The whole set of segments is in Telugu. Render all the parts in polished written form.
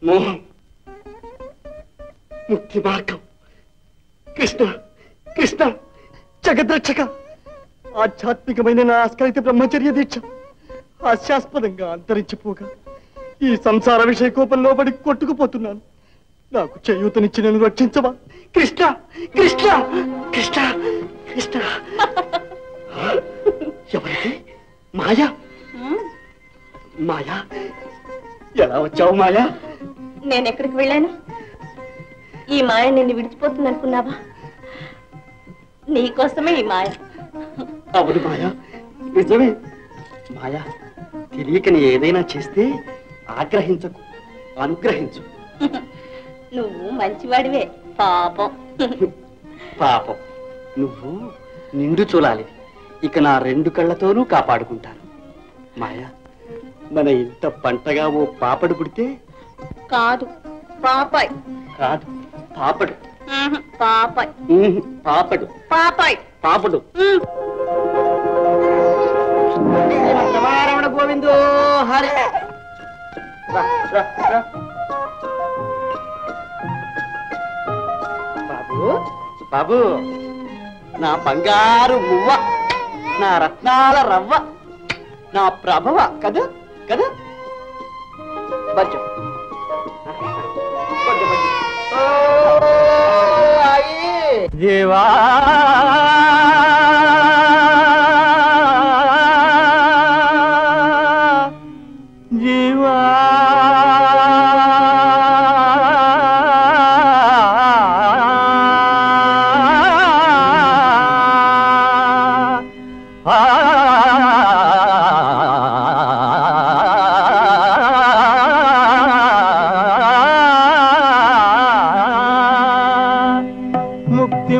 మోహం, ముక్తి మార్గం. కృష్ణ కృష్ణ జగద్రక్షక, ఆధ్యాత్మికమైన నా ఆస్కలిత బ్రహ్మచర్య దీక్ష హాస్యాస్పదంగా అంతరించిపోగా ఈ సంసార విషయ కోపంలో పడి కొట్టుకుపోతున్నాను. నాకు చేయూతనిచ్చి నన్ను రక్షించవా కృష్ణ కృష్ణ కృష్ణ కృష్ణ. ఎవరికి? మాయా. మాయా, ఎలా వచ్చావు మాయా? నేనెక్కడికి వెళ్ళాను? ఈ మాయ నిన్ను విడిచిపోతుంది అనుకున్నావా? నీకోసమే ఈ మాయ. అవును మాయా, నిజమే. మాయా, తెలియకని ఏదైనా చేస్తే ఆగ్రహించకు, అనుగ్రహించు. నువ్వు మంచివాడివే. పాపం పాపం, నువ్వు నిండు చూడాలి. ఇక నా 2 కళ్ళతోనూ కాపాడుకుంటాను. మాయా, మన ఇంత పంటగా ఓ పాపడు పుడితే. కాదు, పాపాయ్. కాదు, పాపడు. పాపాయ్. పాపడు. పాపాయ్. పాపడు. రమణ గోవిందో హరి. బాబు బాబు, నా బంగారు మువ్వ, నా రత్నాల రవ్వ, నా ప్రభవ కదా కదా. బజ్జం జీవా జీవా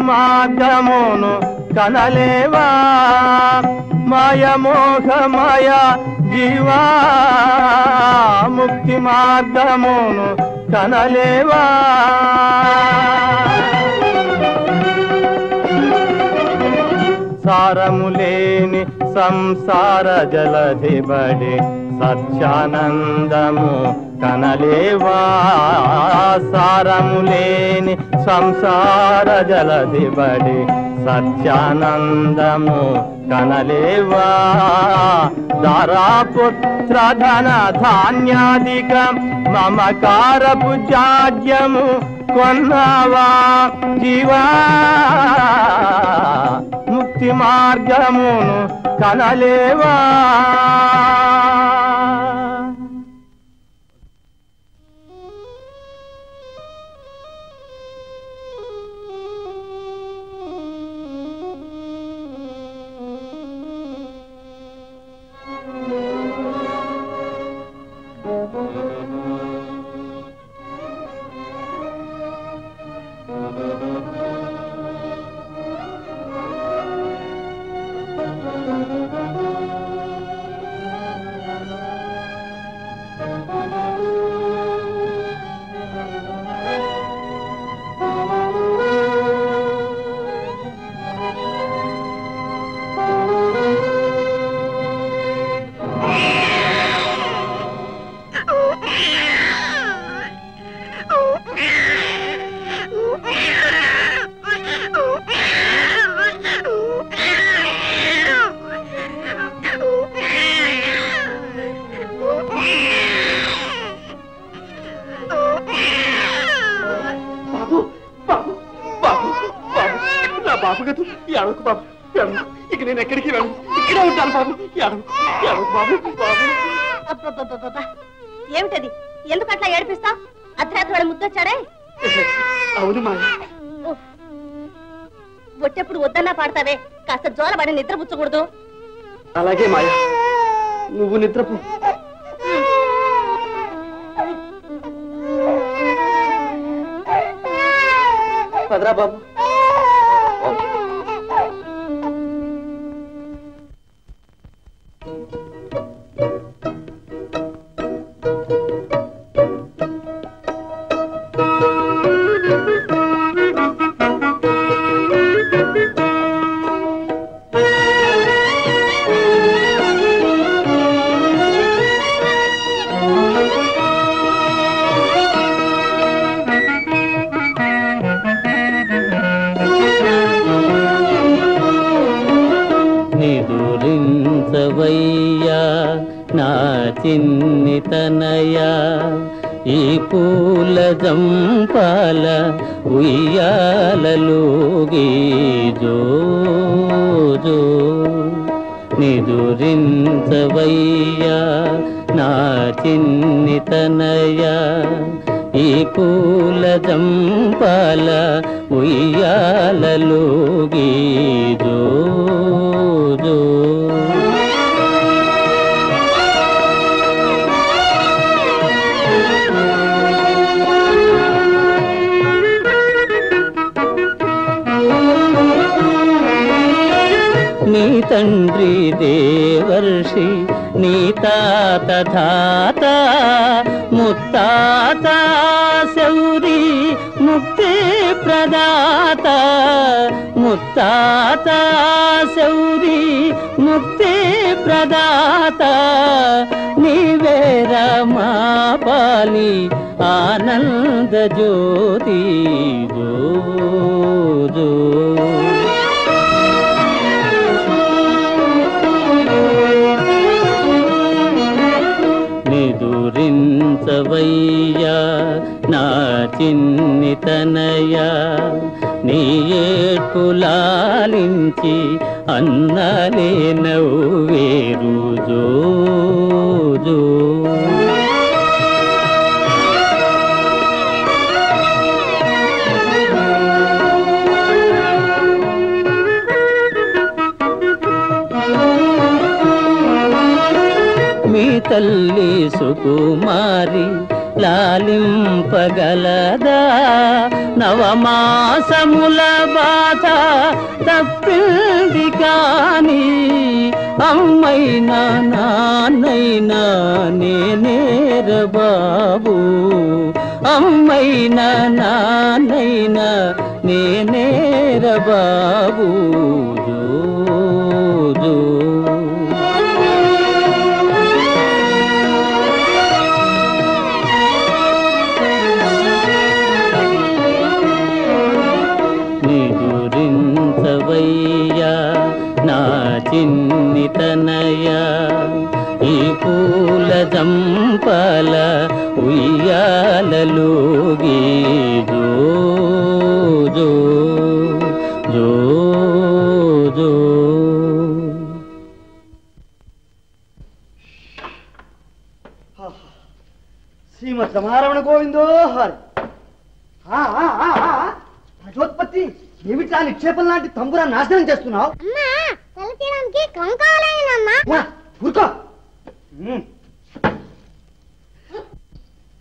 మార్గమును కనలేవా మాయ మోహమయ జీవా, ముక్తి మార్గమును కనలేవా. సారములేని సంసార జలధిబడి సత్యానందము కనలేవా. సారములేని సంసార జలధిబడి సత్యానందము కనలేవా. దారాపుత్ర ధన ధాన్యాదిక మమకారపు జాడ్యము కొన్నావా జీవా, ముక్తి మార్గమును కనలేవా. బాబు కదా ఏడవకు బాబు, ఏడవకు. ఇక నేను ఎక్కడికి వెళ్ళను, ఇక్కడే ఉంటాను బాబు. ఏడవకు, ఏడవకు బాబు. బాబు ఏమిటది? ఎందుకు అట్లా ఏడిపిస్తా? అర్ధరాత్రి ముద్దొచ్చాడే. అవును మాయ. ఒట్టెప్పుడు వద్దన్నా పాడతావే, కాస్త జోలబడి నిద్రపుచ్చకూడదు. అలాగే మాయ, నువ్వు నిద్రపో. పదరా బాబు. చిన్ని తనయా ఈ పూల జంపాల ఉయ్యాలలోగి జో జో నిదురించవయ్యా నా చిన్ని తనయా ఈ పూల జంపాల ఉయ్యాలలోగి జో జో నీ తండ్రి దేవర్షి నీ తాత ధాత ముత్తాత శౌరి ముక్తి ప్రదాత ముత్తాత శౌరి ముక్తి ప్రదాత నీవేర మా పాలి ఆనంద జ్యోతి జో జో నిదురించవయ్యా నా చిన్ని తనయా నీ ఏడ్పులాలించి అన్నలే నవ్వేరు జో జో మీ తల్లి సుకుమారి లాలింపగలదా నవమాసముల బాధ తప్పింది కాని అమ్మైనా నాన్నైనా నేనేర బాబు అమ్మైనా నాన్నైనా నేనేర బాబు జో జో నిదురించవయ్యా నా చిన్ని తనయా ఈ పూల జంపాల ఉయ్యాలలోగి జో జో జో జో శ్రీమద్ సమారమణ గోవిందో హరి ప్రజోత్పత్తి ఏమిట్లా నిక్షేపం లాంటి తంబురా నాశనం చేస్తున్నావు ఊరుకో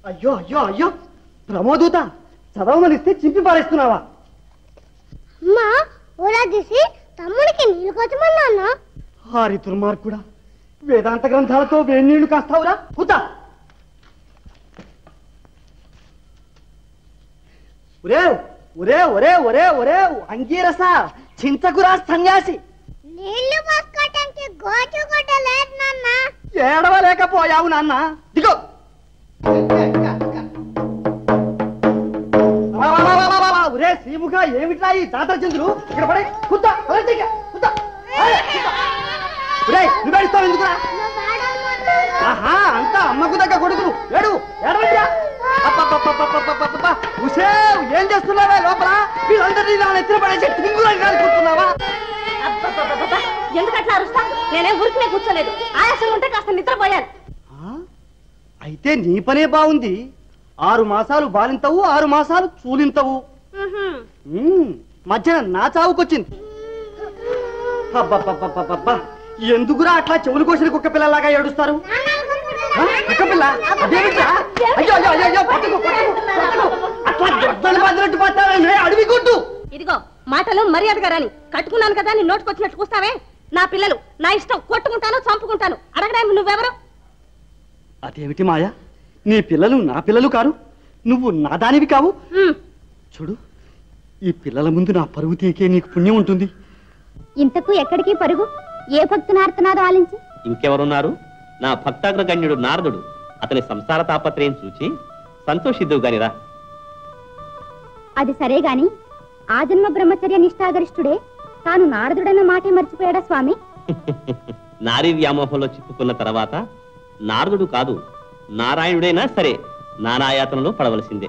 అయ్యో అయ్యో అయ్యో ప్రమోదూత చదవమనిస్తే చింపి పారేస్తున్నావా తమ్ముడికి నీళ్ళు కొట్టమన్నా హారి దుర్మార్గుడా వేదాంత గ్రంథాలతో వేడి నీళ్లు కాస్తావురా కూతా ఒరే ఒరే ఒరే ఒరే ఒరే అంగీరస చింతకురా సన్యాసి నీళ్లు పోసుకోవటానికి గోచు గుడ్డ లేదు నాన్న ఏడవలేకపోయావు నాన్న దిగో ఒరే శ్రీముఖ ఏమిట్రా ఈ జాతర చంద్రులు ఇక్కడ పడే కుత్తా నువ్వేస్తావు ఎందుకురా ఆహా అంతా అమ్మకు దగ్గర కొడుకును ఏడు ఏడవయ్యా ఏం చేస్తున్నావే లోపల వీళ్ళందరినీ ఎత్తున పడేసి కూర్చున్నావా ఎందుకట్లా అరుస్తా నేనే ఊరికినే కూర్చోలేదు ఆయాసం ఉంటే కాస్త నిద్రపోయాను అయితే నీ పనే బాగుంది 6 మాసాలు బాలింతవు 6 మాసాలు చూలింతవు మధ్యన నా చావుకొచ్చింది ఎందుకురా అట్లా చెవులు కోసిన కుక్క పిల్లలాగా ఏడుస్తారు కుక్క పిల్ల అడవి గుడ్డు ఇదిగో మాటలు మర్యాదగా రాని కట్టుకున్నాను కదా నీ నోటుకొచ్చినట్టు కూస్తావే నా పిల్లలు నా ఇష్టం కొట్టుకుంటాను చంపుకుంటాను అడగడానికి నువ్వెవరు అదేమిటి మాయా నీ పిల్లలు నా పిల్లలు కారు నువ్వు నా దానివి కావు చూడు ఈ పిల్లల ముందు నా పరుగు తీకే నీకు పుణ్యం ఉంటుంది ఇంతకు ఎక్కడికి పరుగు ఏ భక్తుని ఆడుతున్నారో ఆలించి ఇంకెవరున్నారు నా భక్తాగ్రగణ్యుడు నారదుడు అతని సంసార తాపత్రయం చూచి సంతోషిద్దువు గానిరా అది సరే గాని ఆ జన్మ బ్రహ్మచర్య నిష్ఠాగరిష్ఠుడే తాను నారదుడన్న మాటే మర్చిపోయాడా స్వామి నారీ వ్యామోహంలో చిక్కుకున్న తర్వాత నారదుడు కాదు నారాయణుడైనా సరే నానాయాతనలో పడవలసిందే.